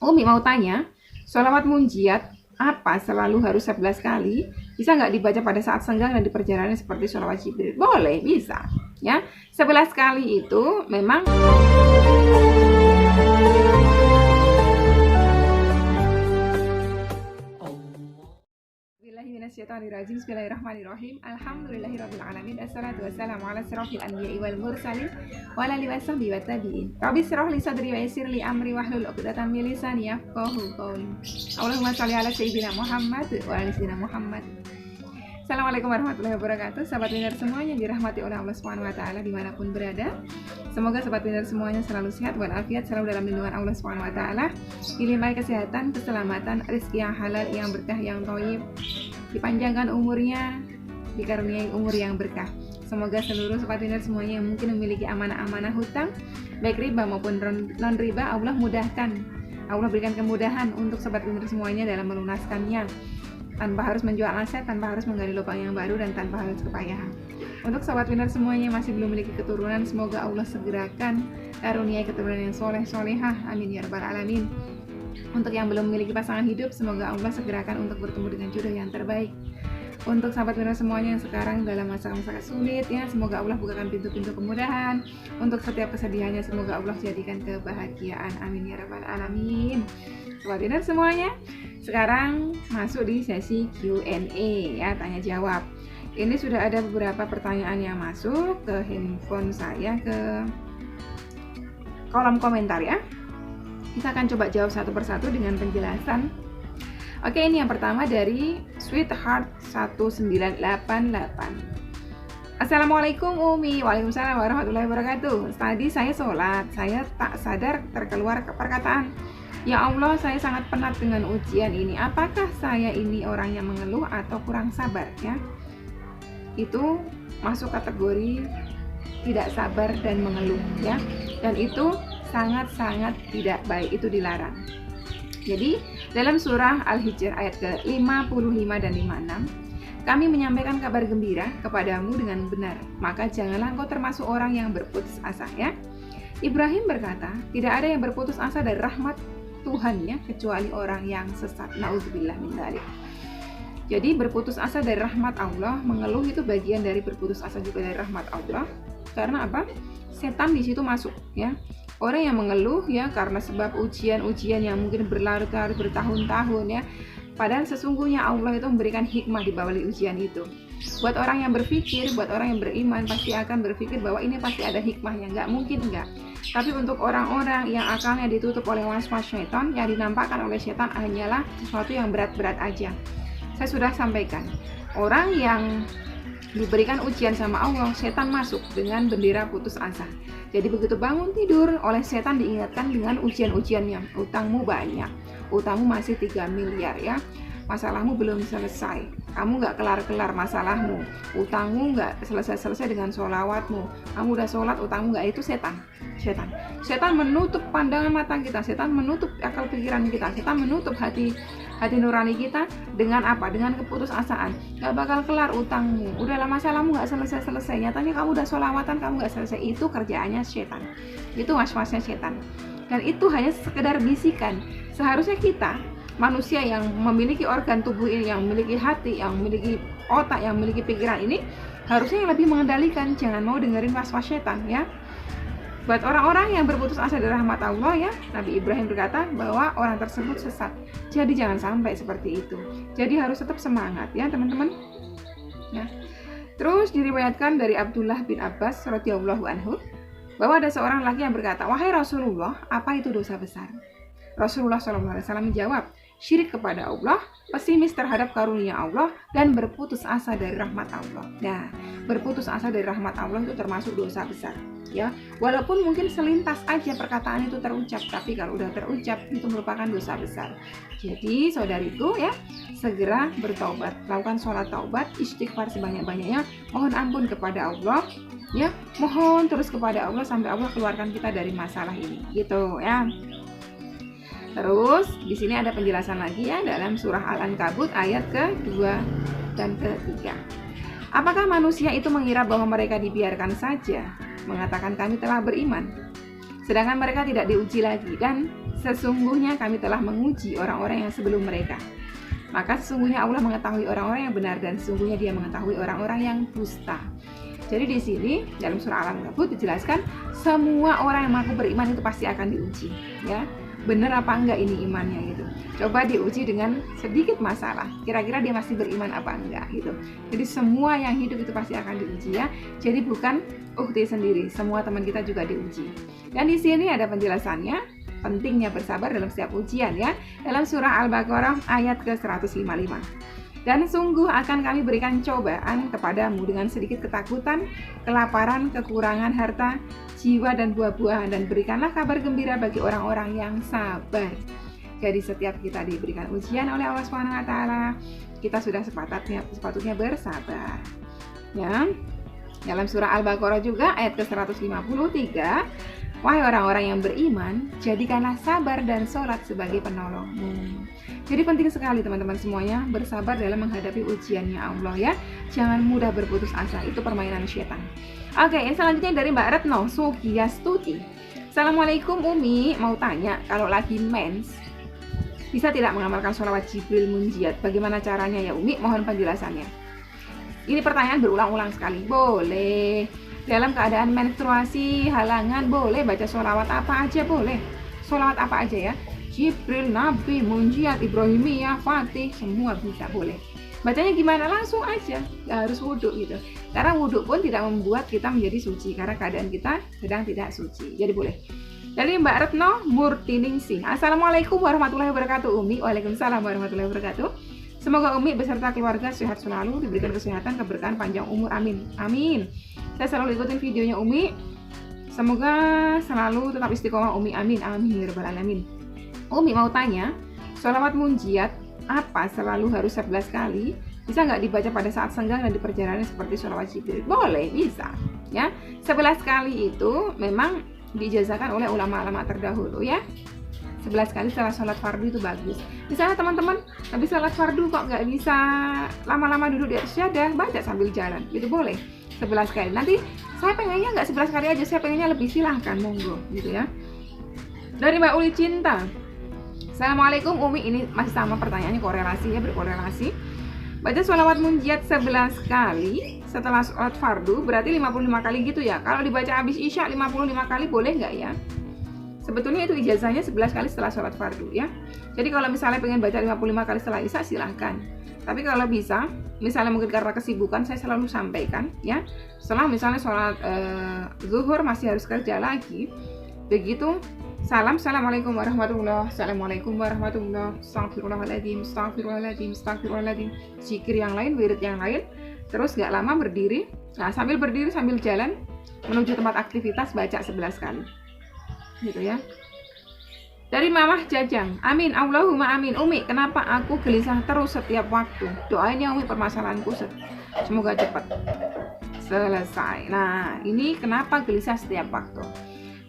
Umi mau tanya, sholawat munjiat apa selalu harus 11 kali? Bisa nggak dibaca pada saat senggang dan di perjalanan seperti sholawat Jibril? Boleh, bisa. Ya, 11 kali itu memang Bismillahirrahmanirrahim. Alhamdulillahirrabbilalamin. Assalatu wassalamu ala sirafil anbiya'i wal mursalin wa ala alihi wasahbihi wa tabi'in. Rabbi shrah li sadri wa yassir li amri wahlul 'uqdatam min lisani yafqahu qawli. Allahumma shalli ala sayyidina Muhammad wa ala sayyidina Muhammad. Assalamualaikum warahmatullahi wabarakatuh. Sahabat Winner semuanya dirahmati oleh Allah Subhanahu wa taala dimanapun berada. Semoga sahabat Winner semuanya selalu sehat walafiat, selalu dalam lindungan Allah Subhanahu wa taala. Dilimpahi kesehatan, keselamatan, rezeki yang halal, yang berkah, yang thayyib. Dipanjangkan umurnya, dikaruniai umur yang berkah. Semoga seluruh sobat Winner semuanya yang mungkin memiliki amanah-amanah hutang, baik riba maupun non riba, Allah mudahkan. Allah berikan kemudahan untuk sobat Winner semuanya dalam melunaskannya, tanpa harus menjual aset, tanpa harus menggali lubang yang baru, dan tanpa harus kepayahan. Untuk sobat Winner semuanya yang masih belum memiliki keturunan, semoga Allah segerakan karuniai keturunan yang soleh solehah, amin ya rabbal alamin. Untuk yang belum memiliki pasangan hidup, semoga Allah segerakan untuk bertemu dengan jodoh yang terbaik. Untuk sahabat Winner semuanya yang sekarang dalam masa-masa sulit, ya, semoga Allah bukakan pintu-pintu kemudahan. Untuk setiap kesedihannya, semoga Allah jadikan kebahagiaan, amin ya rabbal alamin. Sobat Winner semuanya, sekarang masuk di sesi Q&A, ya, tanya jawab. Ini sudah ada beberapa pertanyaan yang masuk ke handphone saya, ke kolom komentar, ya. Kita akan coba jawab satu persatu dengan penjelasan. Oke, ini yang pertama dari Sweetheart 1988. Assalamualaikum Umi. Waalaikumsalam warahmatullahi wabarakatuh. Tadi saya sholat, saya tak sadar terkeluar perkataan, ya Allah, saya sangat penat dengan ujian ini. Apakah saya ini orang yang mengeluh atau kurang sabar? Ya, itu masuk kategori tidak sabar dan mengeluh, ya. Dan itu sangat-sangat tidak baik, itu dilarang. Jadi dalam surah Al-Hijr ayat ke-55 dan 56, kami menyampaikan kabar gembira kepadamu dengan benar, maka janganlah engkau termasuk orang yang berputus asa, ya. Ibrahim berkata, tidak ada yang berputus asa dari rahmat Tuhannya kecuali orang yang sesat. Nauzubillah min dzalik. Jadi berputus asa dari rahmat Allah, mengeluh itu bagian dari berputus asa juga dari rahmat Allah. Karena apa? Setan di situ masuk, ya. Orang yang mengeluh, ya, karena sebab ujian-ujian yang mungkin berlarut-larut bertahun-tahun, ya. Padahal sesungguhnya Allah itu memberikan hikmah di balik ujian itu. Buat orang yang berpikir, buat orang yang beriman pasti akan berpikir bahwa ini pasti ada hikmahnya, nggak mungkin enggak. Tapi untuk orang-orang yang akalnya ditutup oleh was-was syaitan, yang dinampakkan oleh syaitan hanyalah sesuatu yang berat-berat aja. Saya sudah sampaikan, orang yang diberikan ujian sama Allah, setan masuk dengan bendera putus asa. Jadi begitu bangun tidur, oleh setan diingatkan dengan ujian-ujiannya. Utangmu banyak, utangmu masih 3 miliar, ya. Masalahmu belum selesai, kamu nggak kelar-kelar masalahmu, utangmu nggak selesai-selesai dengan sholawatmu, kamu udah sholat, utangmu nggak. Itu setan. Setan menutup pandangan mata kita, setan menutup akal pikiran kita, setan menutup hati nurani kita dengan apa? Dengan keputusasaan. Gak bakal kelar utangmu, udahlah masalahmu gak selesai-selesai, nyatanya kamu udah sholawatan, kamu gak selesai. Itu kerjaannya setan, itu was-wasnya setan. Dan itu hanya sekedar bisikan. Seharusnya kita, manusia yang memiliki organ tubuh ini, yang memiliki hati, yang memiliki otak, yang memiliki pikiran ini, harusnya yang lebih mengendalikan. Jangan mau dengerin was-was setan, ya. Buat orang-orang yang berputus asa dari rahmat Allah, ya, Nabi Ibrahim berkata bahwa orang tersebut sesat. Jadi jangan sampai seperti itu. Jadi harus tetap semangat, ya teman-teman. Ya. Terus diriwayatkan dari Abdullah bin Abbas radhiyallahu anhu bahwa ada seorang laki yang berkata, wahai Rasulullah, apa itu dosa besar? Rasulullah SAW menjawab, syirik kepada Allah, pesimis terhadap karunia Allah, dan berputus asa dari rahmat Allah. Nah, berputus asa dari rahmat Allah itu termasuk dosa besar, ya. Walaupun mungkin selintas aja perkataan itu terucap, tapi kalau udah terucap itu merupakan dosa besar. Jadi saudariku, ya, segera bertaubat, lakukan sholat taubat, istighfar sebanyak-banyaknya, mohon ampun kepada Allah, ya, mohon terus kepada Allah sampai Allah keluarkan kita dari masalah ini, gitu, ya. Terus di sini ada penjelasan lagi, ya, dalam surah Al-Ankabut ayat ke-2 dan ke-3. Apakah manusia itu mengira bahwa mereka dibiarkan saja, mengatakan kami telah beriman, sedangkan mereka tidak diuji lagi, dan sesungguhnya kami telah menguji orang-orang yang sebelum mereka. Maka sesungguhnya Allah mengetahui orang-orang yang benar dan sesungguhnya Dia mengetahui orang-orang yang dusta. Jadi di sini dalam surah Al-Ankabut dijelaskan semua orang yang mengaku beriman itu pasti akan diuji, ya. Benar apa enggak ini imannya gitu. Coba diuji dengan sedikit masalah. Kira-kira dia masih beriman apa enggak gitu. Jadi semua yang hidup itu pasti akan diuji, ya. Jadi bukan ukti sendiri, semua teman kita juga diuji. Dan di sini ada penjelasannya, pentingnya bersabar dalam setiap ujian, ya. Dalam surah Al-Baqarah ayat ke-155. Dan sungguh akan kami berikan cobaan kepadamu dengan sedikit ketakutan, kelaparan, kekurangan harta, jiwa dan buah-buahan, dan berikanlah kabar gembira bagi orang-orang yang sabar. Jadi setiap kita diberikan ujian oleh Allah SWT, kita sudah sepatutnya bersabar. Ya. Dalam surah Al-Baqarah juga ayat ke-153, wahai orang-orang yang beriman, jadikanlah sabar dan sholat sebagai penolongmu. Jadi penting sekali teman-teman semuanya bersabar dalam menghadapi ujiannya Allah, ya. Jangan mudah berputus asa, itu permainan setan. Oke, yang selanjutnya dari Mbak Retno Sugiastuti. Assalamualaikum Umi, mau tanya kalau lagi mens bisa tidak mengamalkan sholawat Jibril Munjiat? Bagaimana caranya ya Umi? Mohon penjelasannya. Ini pertanyaan berulang-ulang sekali. Boleh. Dalam keadaan menstruasi, halangan, boleh baca sholawat apa aja, boleh. Sholawat apa aja, ya. Jibril, Nabi, Munjiat, Ibrahimiyah, Fatih, semua bisa, boleh. Bacanya gimana? Langsung aja, nggak harus wudhu gitu. Karena wudhu pun tidak membuat kita menjadi suci, karena keadaan kita sedang tidak suci. Jadi boleh. Dari Mbak Retno Murtiningsih. Assalamualaikum warahmatullahi wabarakatuh Umi. Waalaikumsalam warahmatullahi wabarakatuh. Semoga Umi beserta keluarga sehat selalu, diberikan kesehatan, keberkahan, panjang umur, amin. Amin. Saya selalu ikutin videonya Umi. Semoga selalu tetap istiqomah Umi, amin. Amin ya rabbal alamin. Umi mau tanya, sholawat munjiat apa selalu harus 11 kali? Bisa nggak dibaca pada saat senggang dan di perjalanan seperti sholawat Jibril? Boleh, bisa. Ya, 11 kali itu memang diijazakan oleh ulama-ulama terdahulu, ya. 11 kali setelah sholat fardu itu bagus. Misalnya teman-teman habis sholat fardu kok nggak bisa lama-lama duduk di atas syahadah, baca sambil jalan, itu boleh 11 kali. Nanti saya pengennya nggak 11 kali aja, saya pengennya lebih, silahkan, monggo, gitu ya. Dari Mbak Uli Cinta. Assalamualaikum Umi, ini masih sama pertanyaannya, korelasi, ya, berkorelasi. Baca sholawat munjiat 11 kali setelah sholat fardu, berarti 55 kali gitu ya. Kalau dibaca habis isya 55 kali boleh nggak ya? Sebetulnya itu ijazahnya 11 kali setelah sholat fardu, ya. Jadi kalau misalnya pengen baca 55 kali setelah isya, silahkan. Tapi kalau bisa, misalnya mungkin karena kesibukan, saya selalu sampaikan, ya. Setelah misalnya sholat zuhur masih harus kerja lagi, begitu Assalamualaikum warahmatullahi wabarakatuh. Assalamualaikum warahmatullahi wabarakatuh. Astagfirullahaladzim. Zikir yang lain, wirid yang lain. Terus gak lama berdiri. Nah, sambil berdiri sambil jalan menuju tempat aktivitas, baca 11 kali. Gitu ya. Dari Mamah Jajang. Amin. Allahumma amin. Umi, kenapa aku gelisah terus setiap waktu? Doain ya Umi, permasalahanku semoga cepat selesai. Nah, ini kenapa gelisah setiap waktu?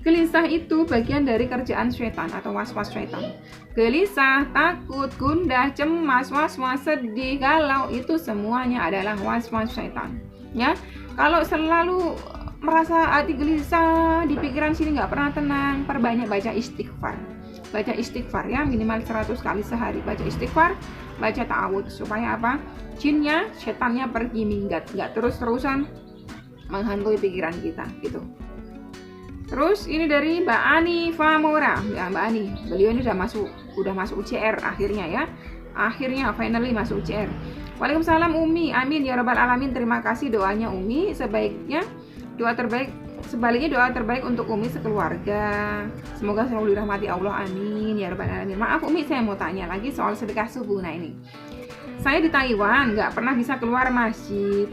Gelisah itu bagian dari kerjaan syaitan atau was-was syaitan. Gelisah, takut, gundah, cemas, was-was, sedih, galau, itu semuanya adalah was-was syaitan. Ya, kalau selalu merasa hati gelisah, di pikiran sini nggak pernah tenang, perbanyak baca istighfar. Baca istighfar, ya, minimal 100 kali sehari. Baca istighfar, baca ta'awudz, supaya apa? Jinnya, syaitannya pergi minggat, nggak terus-terusan menghantui pikiran kita, gitu. Terus ini dari Mbak Ani Famora, ya Mbak Ani, beliau ini udah masuk UCR akhirnya, ya, akhirnya finally masuk UCR. Waalaikumsalam Umi, amin ya rabbal alamin. Terima kasih doanya Umi. Sebaliknya doa terbaik untuk Umi sekeluarga. Semoga selalu dirahmati Allah, amin ya rabbal alamin. Maaf Umi, saya mau tanya lagi soal sedekah subuh. Nah ini, saya di Taiwan nggak pernah bisa keluar masjid,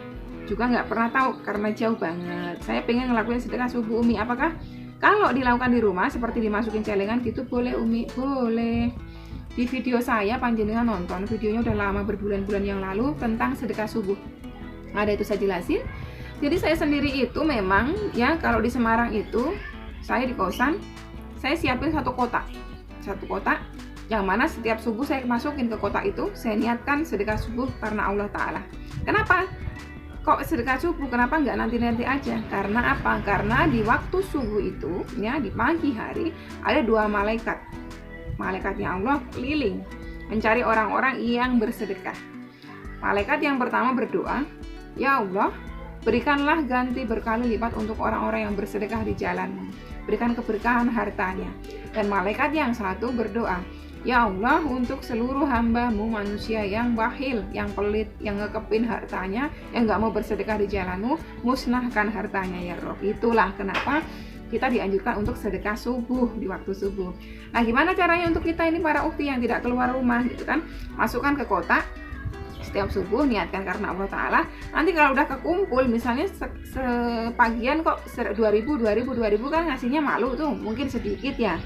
juga nggak pernah tahu karena jauh banget. Saya pengen ngelakuin sedekah subuh Umi. Apakah kalau dilakukan di rumah seperti dimasukin celengan gitu boleh Umi? Boleh. Di video saya panjenengan nonton, videonya udah lama, berbulan-bulan yang lalu, tentang sedekah subuh. Ada itu saya jelasin. Jadi saya sendiri itu memang, ya, kalau di Semarang itu saya di kosan, saya siapin satu kotak yang mana setiap subuh saya masukin ke kotak itu, saya niatkan sedekah subuh karena Allah Ta'ala. Kenapa? Kok sedekah subuh? Kenapa nggak nanti-nanti aja? Karena apa? Karena di waktu subuh itu, ya, di pagi hari ada 2 malaikat malaikatnya Allah keliling mencari orang-orang yang bersedekah. Malaikat yang pertama berdoa, "Ya Allah, berikanlah ganti berkali lipat untuk orang-orang yang bersedekah di jalan-Mu. Berikan keberkahan hartanya." Dan malaikat yang satu berdoa, "Ya Allah, untuk seluruh hamba-Mu manusia yang bakhil, yang pelit, yang ngekepin hartanya, yang gak mau bersedekah di jalan-Mu, musnahkan hartanya ya Rob." Itulah kenapa kita dianjurkan untuk sedekah subuh di waktu subuh. Nah, gimana caranya untuk kita ini para ukti yang tidak keluar rumah gitu kan? Masukkan ke kotak setiap subuh, niatkan karena Allah Ta'ala. Nanti kalau udah kekumpul, misalnya sepagian kok 2.000 kan ngasihnya malu tuh, mungkin sedikit ya.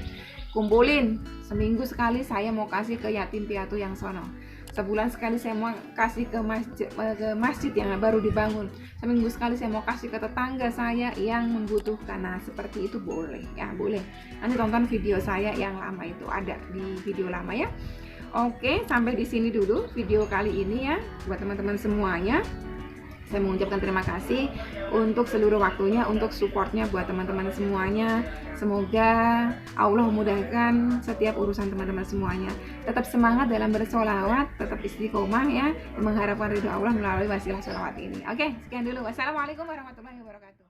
Kumpulin, seminggu sekali saya mau kasih ke yatim piatu yang sono, sebulan sekali saya mau kasih ke masjid yang baru dibangun, seminggu sekali saya mau kasih ke tetangga saya yang membutuhkan. Nah, seperti itu boleh ya, boleh. Nanti tonton video saya yang lama, itu ada di video lama ya. Oke, sampai di sini dulu video kali ini ya. Buat teman-teman semuanya, saya mengucapkan terima kasih untuk seluruh waktunya, untuk supportnya buat teman-teman semuanya. Semoga Allah memudahkan setiap urusan teman-teman semuanya. Tetap semangat dalam bersolawat, tetap istiqomah ya, mengharapkan ridho Allah melalui wasilah sholawat ini. Oke, sekian dulu. Wassalamualaikum warahmatullahi wabarakatuh.